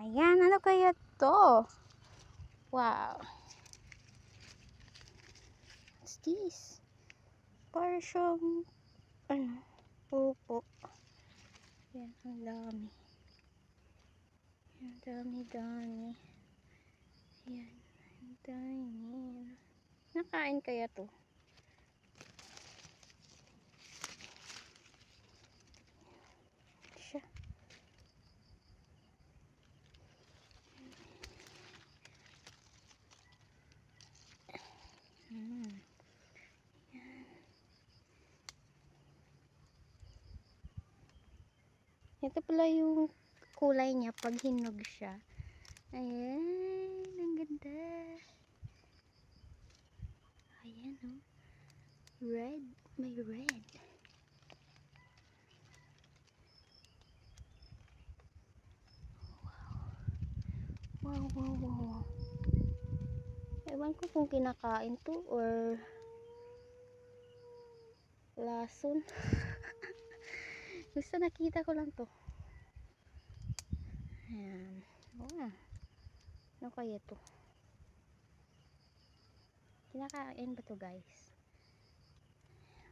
Ayan, ano kaya to? Wow. What's this? Para siyang, ano, pupo. Yan, ang dami. Ang dami-dami. Yan, ang dami. Nakain kaya to? Siya. Ito pala yung kulay niya pag hinog siya. Ayan, ang ganda. Ayan, oh. Red, may red. Wow, wow, wow. Ewan ko kung kinakain to or lason. Gusto nakita ko lang to. Ayan. Oh, ano kaya to? Kinakain ba to, guys?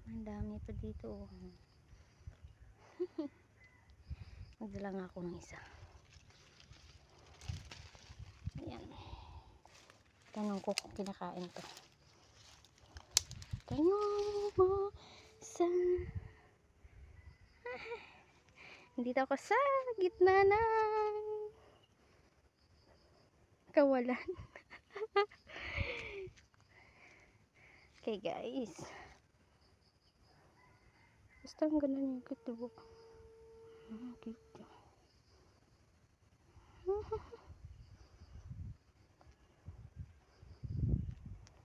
Ang dami pa dito. Magdala nga ako ng isa. Ayan. Tanong ko kung kinakain to. Tanong mo sa... Nandito ako sa gitna ng kawalan. Okay, guys. Basta ang ganda niya. Cute, diba? Okay.